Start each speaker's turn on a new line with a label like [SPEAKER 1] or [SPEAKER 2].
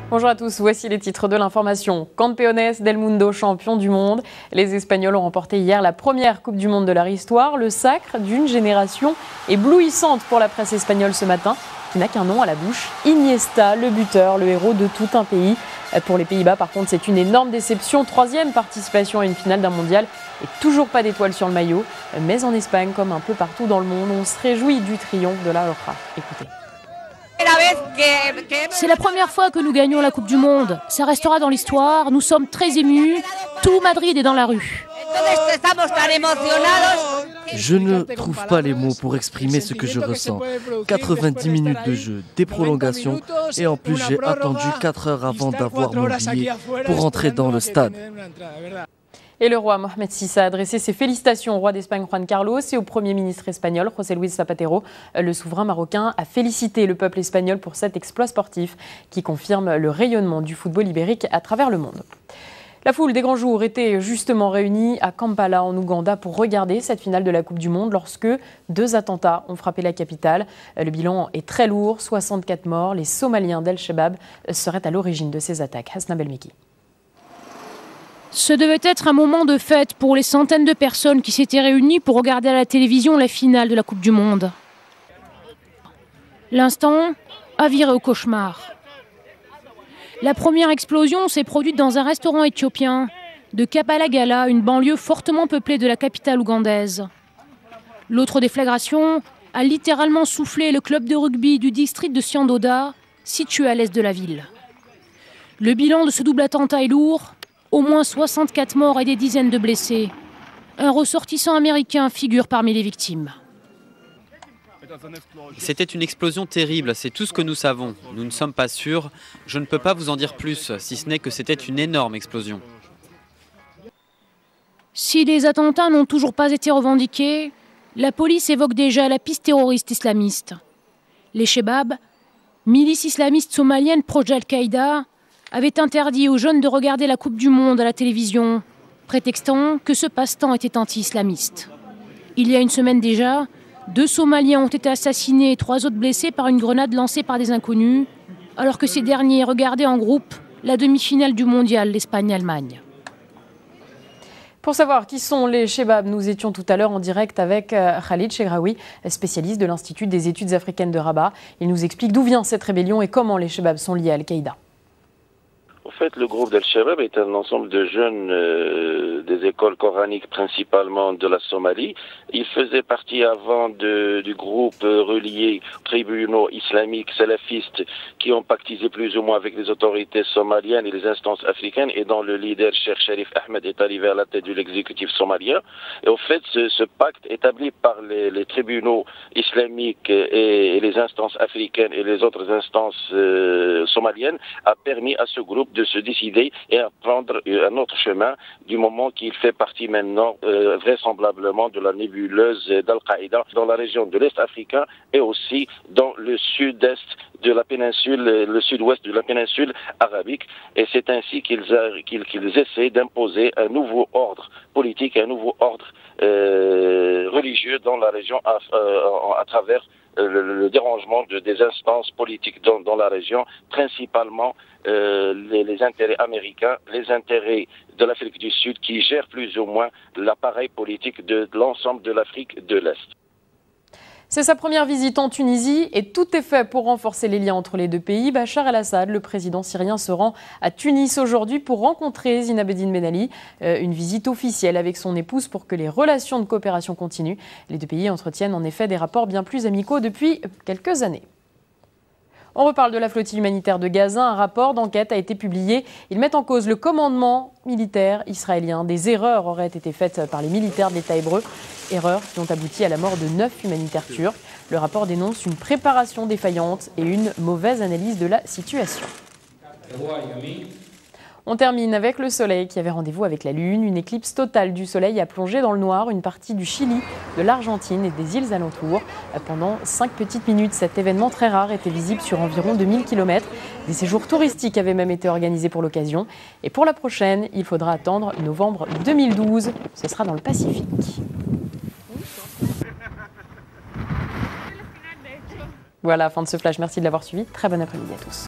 [SPEAKER 1] Bonjour à tous, voici les titres de l'information. Campeones del Mundo, champion du monde. Les Espagnols ont remporté hier la première Coupe du Monde de leur histoire, le sacre d'une génération éblouissante pour la presse espagnole ce matin, qui n'a qu'un nom à la bouche, Iniesta, le buteur, le héros de tout un pays. Pour les Pays-Bas, par contre, c'est une énorme déception. 3e participation à une finale d'un mondial et toujours pas d'étoile sur le maillot. Mais en Espagne, comme un peu partout dans le monde, on se réjouit du triomphe de la Roja. Écoutez.
[SPEAKER 2] C'est la première fois que nous gagnons la Coupe du Monde. Ça restera dans l'histoire. Nous sommes très émus. Tout Madrid est dans la rue.
[SPEAKER 3] Je ne trouve pas les mots pour exprimer ce que je ressens. 90 minutes de jeu, des prolongations et en plus j'ai attendu 4 heures avant d'avoir mon billet pour entrer dans le stade.
[SPEAKER 1] Et le roi Mohamed VI a adressé ses félicitations au roi d'Espagne Juan Carlos et au Premier ministre espagnol José Luis Zapatero. Le souverain marocain a félicité le peuple espagnol pour cet exploit sportif qui confirme le rayonnement du football ibérique à travers le monde. La foule des grands jours était justement réunie à Kampala en Ouganda pour regarder cette finale de la Coupe du Monde lorsque 2 attentats ont frappé la capitale. Le bilan est très lourd, 64 morts. Les Somaliens d'Al-Shabaab seraient à l'origine de ces attaques. Hasna Belmeki.
[SPEAKER 2] Ce devait être un moment de fête pour les centaines de personnes qui s'étaient réunies pour regarder à la télévision la finale de la Coupe du Monde. L'instant a viré au cauchemar. La première explosion s'est produite dans un restaurant éthiopien de Kapalagala, une banlieue fortement peuplée de la capitale ougandaise. L'autre déflagration a littéralement soufflé le club de rugby du district de Siandoda, situé à l'est de la ville. Le bilan de ce double attentat est lourd. Au moins 64 morts et des dizaines de blessés. Un ressortissant américain figure parmi les victimes.
[SPEAKER 4] C'était une explosion terrible, c'est tout ce que nous savons. Nous ne sommes pas sûrs. Je ne peux pas vous en dire plus, si ce n'est que c'était une énorme explosion.
[SPEAKER 2] Si les attentats n'ont toujours pas été revendiqués, la police évoque déjà la piste terroriste islamiste. Les Shebab, milice islamiste somalienne proche d'Al-Qaïda, avait interdit aux jeunes de regarder la Coupe du Monde à la télévision, prétextant que ce passe-temps était anti-islamiste. Il y a une semaine déjà, 2 Somaliens ont été assassinés et 3 autres blessés par une grenade lancée par des inconnus, alors que ces derniers regardaient en groupe la demi-finale du mondial, l'Espagne-Allemagne.
[SPEAKER 1] Pour savoir qui sont les Shebab, nous étions tout à l'heure en direct avec Khalid Chegraoui, spécialiste de l'Institut des études africaines de Rabat. Il nous explique d'où vient cette rébellion et comment les Shebab sont liés à Al-Qaïda.
[SPEAKER 5] En fait, le groupe d'Al-Shabaab est un ensemble de jeunes des écoles coraniques, principalement de la Somalie. Ils faisaient partie avant du groupe relié aux tribunaux islamiques salafistes qui ont pactisé plus ou moins avec les autorités somaliennes et les instances africaines et dont le leader, Cheikh Sharif Ahmed, est arrivé à la tête de l'exécutif somalien. Et au fait, ce pacte établi par les tribunaux islamiques et les instances africaines et les autres instances somaliennes a permis à ce groupe de se décider et à prendre un autre chemin du moment qu'il fait partie maintenant vraisemblablement de la nébuleuse d'Al-Qaïda dans la région de l'Est africain et aussi dans le sud-est de la péninsule, le sud-ouest de la péninsule arabique. Et c'est ainsi qu'ils essaient d'imposer un nouveau ordre politique, un nouveau ordre religieux dans la région à travers le dérangement des instances politiques dans la région, principalement les intérêts américains, les intérêts de l'Afrique du Sud qui gèrent plus ou moins l'appareil politique de l'ensemble de l'Afrique de l'Est.
[SPEAKER 1] C'est sa première visite en Tunisie et tout est fait pour renforcer les liens entre les deux pays. Bachar el-Assad, le président syrien, se rend à Tunis aujourd'hui pour rencontrer Zinabedine Ben Ali. Une visite officielle avec son épouse pour que les relations de coopération continuent. Les deux pays entretiennent en effet des rapports bien plus amicaux depuis quelques années. On reparle de la flottille humanitaire de Gaza. Un rapport d'enquête a été publié. Ils mettent en cause le commandement militaire israélien. Des erreurs auraient été faites par les militaires de l'État hébreu. Erreurs qui ont abouti à la mort de 9 humanitaires turcs. Le rapport dénonce une préparation défaillante et une mauvaise analyse de la situation. On termine avec le soleil qui avait rendez-vous avec la lune. Une éclipse totale du soleil a plongé dans le noir une partie du Chili, de l'Argentine et des îles alentours. Pendant 5 petites minutes, cet événement très rare était visible sur environ 2000 km. Des séjours touristiques avaient même été organisés pour l'occasion. Et pour la prochaine, il faudra attendre novembre 2012. Ce sera dans le Pacifique. Voilà, fin de ce flash. Merci de l'avoir suivi. Très bon après-midi à tous.